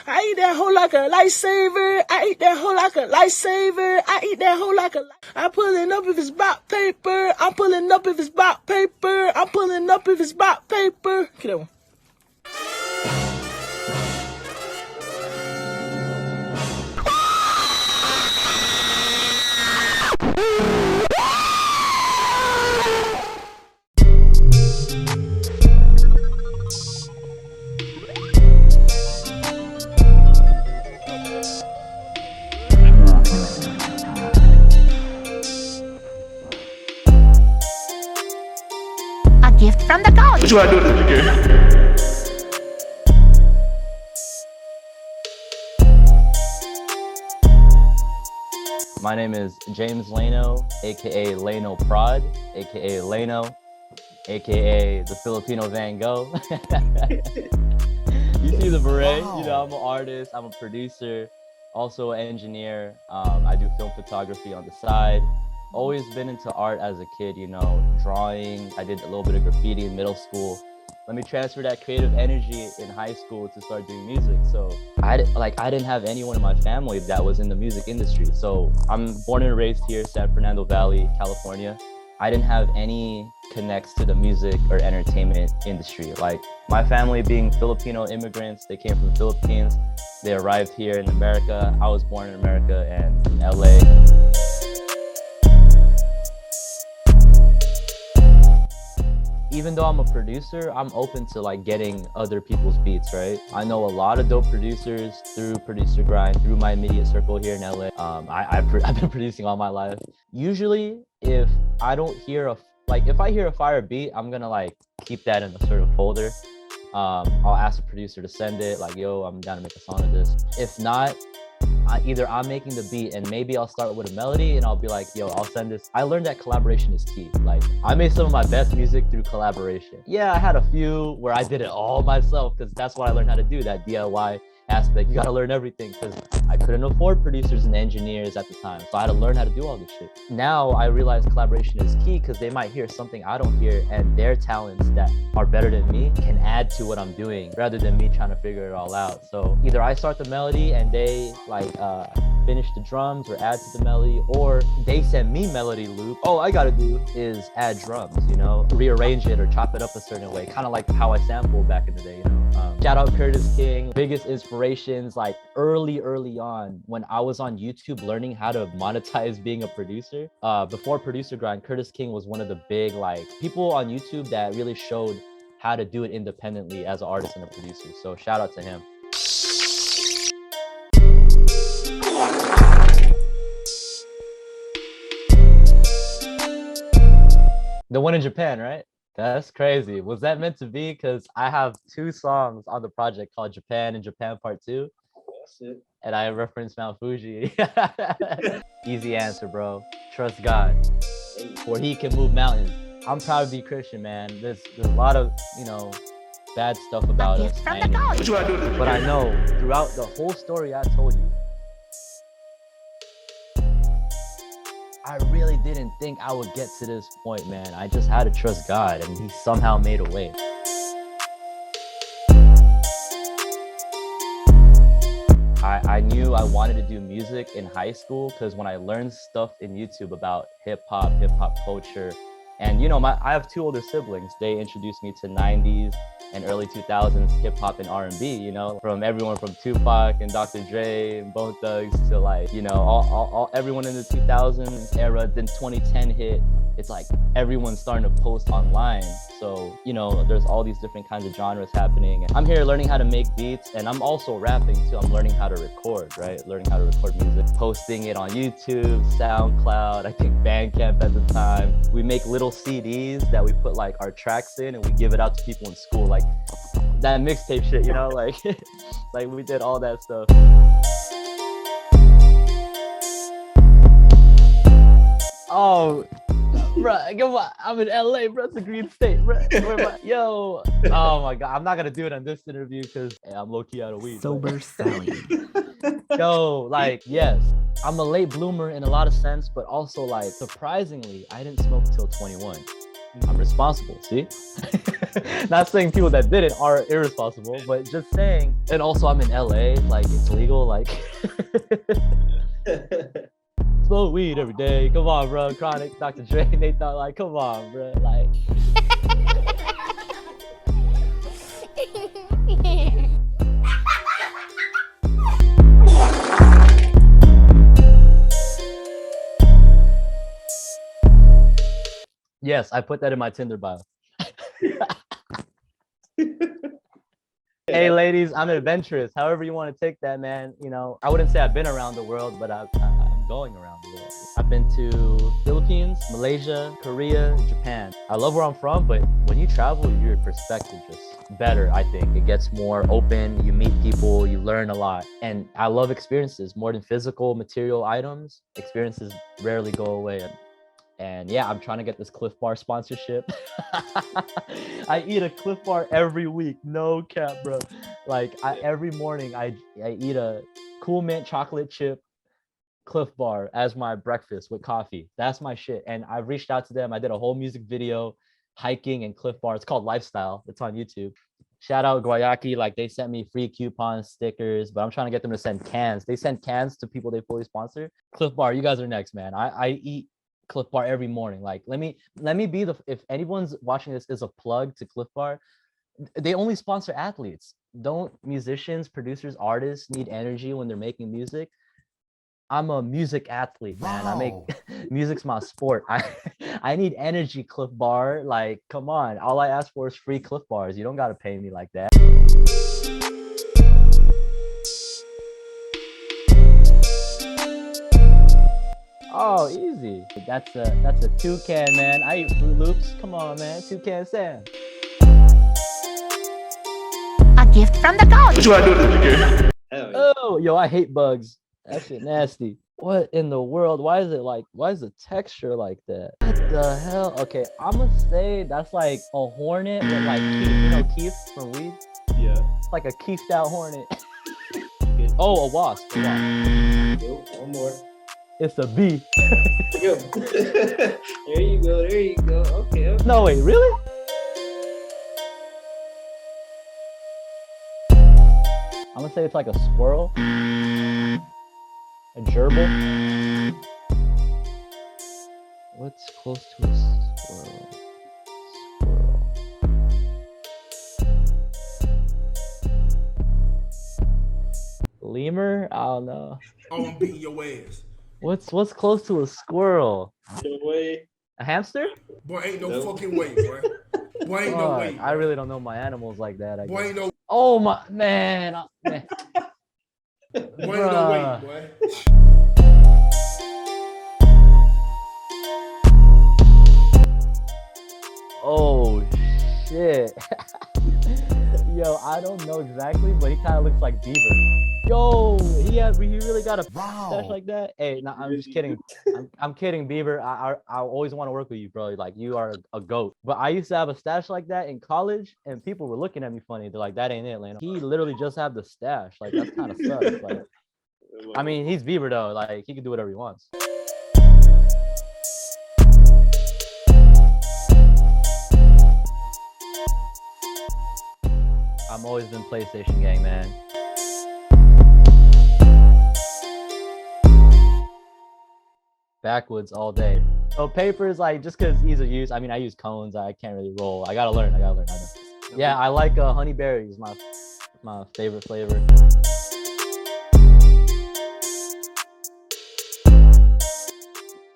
I eat that hoe like a lightsaber. I eat that hoe like a lightsaber. I eat that hoe like a. I'm pulling up if it's bot paper. I'm pulling up if it's bot paper. I'm pulling up if it's bot paper. Get that one. Gift from the gods. What you gotta do with this again? My name is James Layno, aka Laynoprod, aka Layno, aka the Filipino Van Gogh. You see the beret? Wow. You know, I'm an artist, I'm a producer, also an engineer. I do film photography on the side. Always been into art as a kid, you know, drawing. I did a little bit of graffiti in middle school. Let me transfer that creative energy in high school to start doing music. So I didn't have anyone in my family that was in the music industry. So I'm born and raised here, San Fernando Valley, California. I didn't have any connects to the music or entertainment industry. Like my family being Filipino immigrants, they came from the Philippines. They arrived here in America. I was born in America and in LA. Even though I'm a producer, I'm open to like getting other people's beats, right? I know a lot of dope producers through Producer Grind, through my immediate circle here in LA. I've been producing all my life. Usually, if I don't hear if I hear a fire beat, I'm gonna like keep that in a sort of folder. I'll ask the producer to send it, like, yo, I'm down to make a song of this. If not, either I'm making the beat and maybe I'll start with a melody and I'll be like, yo, I'll send this. I learned that collaboration is key. Like I made some of my best music through collaboration. Yeah, I had a few where I did it all myself because that's what I learned how to do, that DIY aspect. You gotta learn everything because I couldn't afford producers and engineers at the time. So I had to learn how to do all this shit. Now I realize collaboration is key because they might hear something I don't hear and their talents that are better than me can add to what I'm doing rather than me trying to figure it all out. So either I start the melody and they finish the drums or add to the melody, or they send me melody loop. All I gotta do is add drums, you know, rearrange it or chop it up a certain way, kind of like how I sampled back in the day, you know. Shout out Curtis King. Biggest inspirations like early on when I was on YouTube learning how to monetize being a producer. Before Producer Grind, Curtis King was one of the big people on YouTube that really showed how to do it independently as an artist and a producer. So shout out to him. The one in Japan, right? That's crazy. Was that meant to be? Because I have 2 songs on the project called Japan and Japan Part 2. That's it. And I reference Mount Fuji. Easy answer, bro. Trust God, for he can move mountains. I'm proud to be Christian, man. There's a lot of, you know, bad stuff about us. But I know throughout the whole story I told you, I really didn't think I would get to this point, man. I just had to trust God and he somehow made a way. I knew I wanted to do music in high school because when I learned stuff in YouTube about hip hop culture, and you know, I have 2 older siblings. They introduced me to 90s and early 2000s hip hop and R&B, you know, from everyone from Tupac and Dr. Dre and Bone Thugs to like, you know, everyone in the 2000s era. Then 2010 hit. It's like everyone's starting to post online. So, you know, there's all these different kinds of genres happening. I'm here learning how to make beats, and I'm also rapping too. I'm learning how to record, right? Learning how to record music, posting it on YouTube, SoundCloud, I think Bandcamp at the time. We make little CDs that we put like our tracks in and we give it out to people in school, like that mixtape shit, you know, like, like we did all that stuff. Oh, bro, I'm in LA, bro. It's a green state, bro. Yo, oh my God, I'm not gonna do it on this interview because I'm low key out of weed. Sober Sally. Yo, like, yes, I'm a late bloomer in a lot of sense, but also like surprisingly, I didn't smoke till 21. I'm responsible, see? Not saying people that didn't are irresponsible, but just saying. And also I'm in LA, like it's legal, like smoke weed every day. Come on, bro. Chronic, Dr. Dre, Nate Dogg, like, come on, bro. Like yes, I put that in my Tinder bio. Hey, ladies, I'm adventurous. However you want to take that, man. You know, I wouldn't say I've been around the world, but I'm going around the world. I've been to Philippines, Malaysia, Korea, Japan. I love where I'm from, but when you travel, your perspective just better, I think. It gets more open. You meet people, you learn a lot. And I love experiences more than physical material items. Experiences rarely go away. And yeah, I'm trying to get this Cliff Bar sponsorship. I eat a Cliff Bar every week, no cap, bro. Like every morning, I eat a Cool Mint chocolate chip Cliff Bar as my breakfast with coffee. That's my shit. And I've reached out to them. I did a whole music video, hiking and Cliff Bar. It's called Lifestyle. It's on YouTube. Shout out Guayaki. Like they sent me free coupons, stickers, but I'm trying to get them to send cans. They send cans to people they fully sponsor. Cliff Bar, you guys are next, man. I eat Cliff Bar every morning. Like let me be the, if anyone's watching this is a plug to Cliff Bar, they only sponsor athletes. Don't musicians, producers, artists need energy when they're making music? I'm a music athlete, man. Wow. I make music's my sport. I need energy, Cliff Bar. Like, come on. All I ask for is free Cliff Bars. You don't gotta pay me like that. Oh, easy. That's a toucan, man. I eat Fruit Loops. Come on, man. Toucan Sam. A gift from the gods. What you want to do with this again? Oh, yo, I hate bugs. That shit nasty. What in the world? Why is the texture like that? What the hell? Okay, I'm gonna say that's like a hornet with like keef. You know keef from weed? Yeah. It's like a keefed out hornet. Oh, a wasp. One more. It's a bee. There you go. There you go. Okay. No, wait, really? I'm gonna say it's like a squirrel. A gerbil. What's close to a squirrel? Lemur? I don't know. Oh, I'm beating your ass. What's close to a squirrel? No way. A hamster? Boy, ain't no fucking way, boy. Boy, ain't no way. I really don't know my animals like that. I Boy, guess. ain't no. Oh my man. Man. Boy, ain't no way, boy. Oh shit. Yo, I don't know exactly, but he kind of looks like Beaver. Yo, he really got a stash like that. Hey, no, I'm just kidding. I'm kidding, Beaver. I always want to work with you, bro. Like you are a goat. But I used to have a stash like that in college, and people were looking at me funny. They're like, "That ain't it, Layno." He literally just had the stash. Like that's kind of sucks. Like, I mean, he's Beaver though. Like he can do whatever he wants. I'm always been PlayStation gang, man. Backwoods all day. So papers, like just because ease of use. I mean, I use cones. I can't really roll. I gotta learn. I know. Yeah, I like honey berries. My favorite flavor.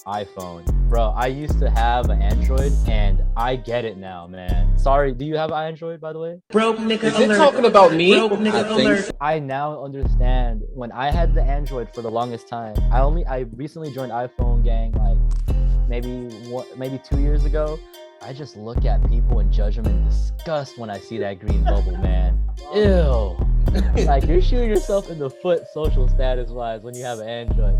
iPhone, bro. I used to have an Android, and I get it now, man. Sorry, do you have an Android, by the way? Broke nigga alert. Is it talking about me? Broke nigga alert. I now understand. When I had the Android for the longest time, I recently joined iPhone gang, like maybe 2 years ago. I just look at people and judge them in disgust when I see that green bubble, man. Ew. Like you're shooting yourself in the foot social status wise when you have an Android.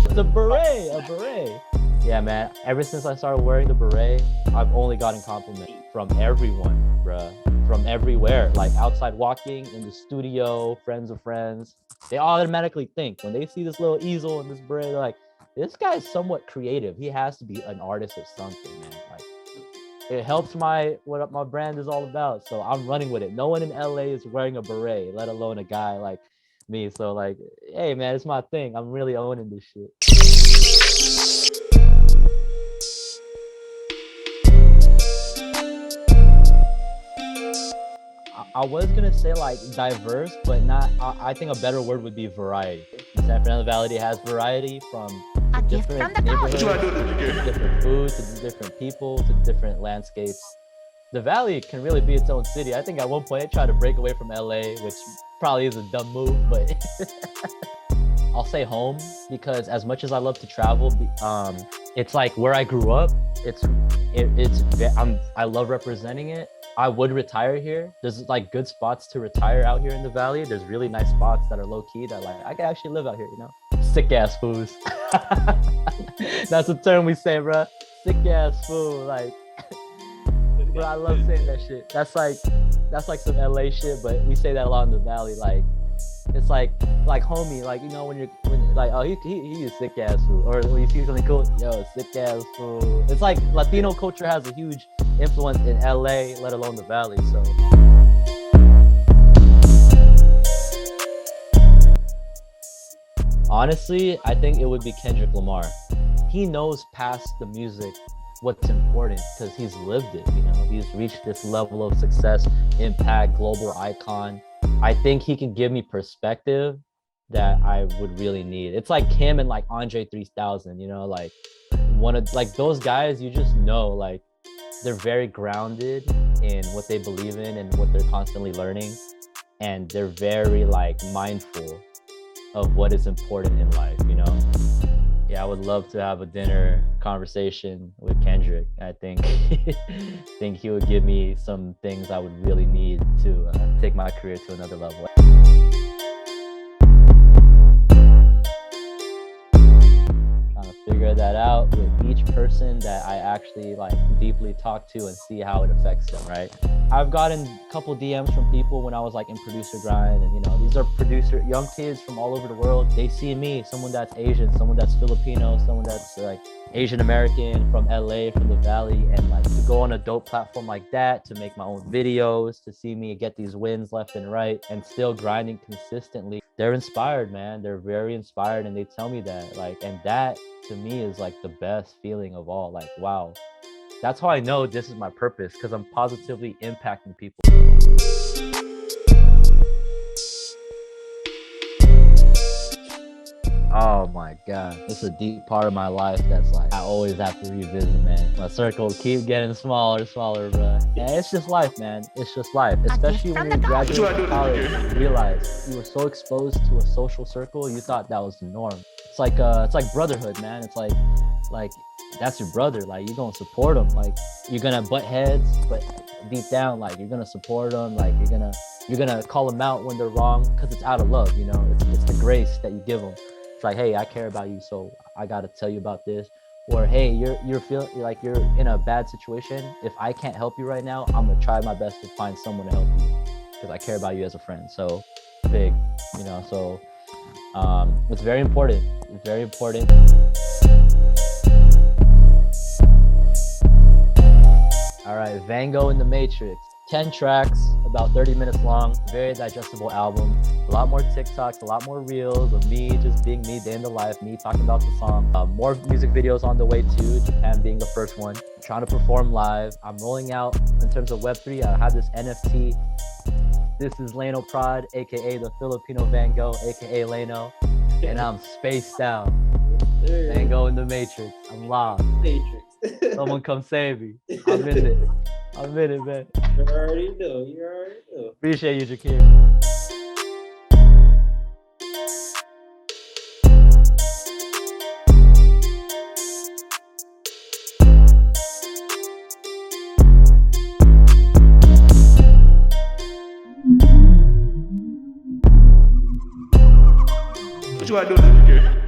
It's a beret. Yeah, man. Ever since I started wearing the beret, I've only gotten compliments from everyone, bruh. From everywhere. Like outside walking, in the studio, friends of friends. They automatically think when they see this little easel and this beret, they're like, this guy's somewhat creative. He has to be an artist or something, man. Like, it helps what my brand is all about. So I'm running with it. No one in LA is wearing a beret, let alone a guy like me. So like, hey man, it's my thing. I'm really owning this shit. I was gonna say like diverse, but not. I think a better word would be variety. San Fernando Valley has variety from A gift different from the neighborhoods, gods. to different food, to different people, to different landscapes. The valley can really be its own city. I think at one point it tried to break away from LA, which probably is a dumb move, but I'll say home, because as much as I love to travel, it's like where I grew up. I love representing it. I would retire here. There's like good spots to retire out here in the valley. There's really nice spots that are low key that like I could actually live out here, you know? Sick ass fools. That's a term we say, bro. Sick ass fool. Like, bro, I love saying that shit. That's like some LA shit, but we say that a lot in the valley. Like, it's like homie, like, you know, when like, oh, he a sick ass fool, or when you see something cool, yo, sick ass fool. It's like Latino culture has a huge influence in LA, let alone the valley. So honestly, I think it would be Kendrick Lamar. He knows past the music what's important because he's lived it, you know. He's reached this level of success, impact, global icon. I think he can give me perspective that I would really need. It's like him and like Andre 3000, you know, like one of like those guys, you just know like they're very grounded in what they believe in and what they're constantly learning, and they're very like mindful of what is important in life, you know. Yeah, I would love to have a dinner conversation with Kendrick. I think think he would give me some things I would really need to take my career to another level. Trying to figure that out with each person that I actually like deeply talk to and see how it affects them, right? I've gotten a couple DMs from people when I was like in producer grind, and you know, these are young kids from all over the world. They see me, someone that's Asian, someone that's Filipino, someone that's like Asian American from LA, from the valley, and like to go on a dope platform like that, to make my own videos, to see me get these wins left and right and still grinding consistently. They're inspired, man. They're very inspired, and they tell me that, like, and that to me is like the best feeling of all. Like, wow. That's how I know this is my purpose, because I'm positively impacting people. Oh my God, it's a deep part of my life that's like I always have to revisit, man. My circle keep getting smaller and smaller, bro. And it's just life, man. It's just life. Especially when you graduate from college, you realize you were so exposed to a social circle, you thought that was the norm. It's like brotherhood, man. It's like that's your brother. Like, you're gonna support him. Like, you're gonna butt heads, but deep down, like, you're gonna support them. Like, you're gonna call them out when they're wrong, because it's out of love, you know. It's the grace that you give them. It's like, hey, I care about you, so I gotta tell you about this. Or hey, you're feeling like you're in a bad situation. If I can't help you right now, I'm gonna try my best to find someone to help you, because I care about you as a friend. So big, you know. So it's very important. It's very important. All right, Van Gogh in the Matrix. 10 tracks, about 30 minutes long, very digestible album. A lot more TikToks, a lot more reels of me just being me, day in the life, me talking about the song. More music videos on the way too, Japan being the first one. I'm trying to perform live. I'm rolling out in terms of Web3. I have this NFT. This is Laynoprod, aka the Filipino Van Gogh, aka Layno, and I'm spaced out. Van Gogh in the Matrix. I'm lost. Matrix. Someone come save me. I'm in it. I'm in it, man. You already know. You already know. Appreciate you, Jakir. What you want to do, Jakir?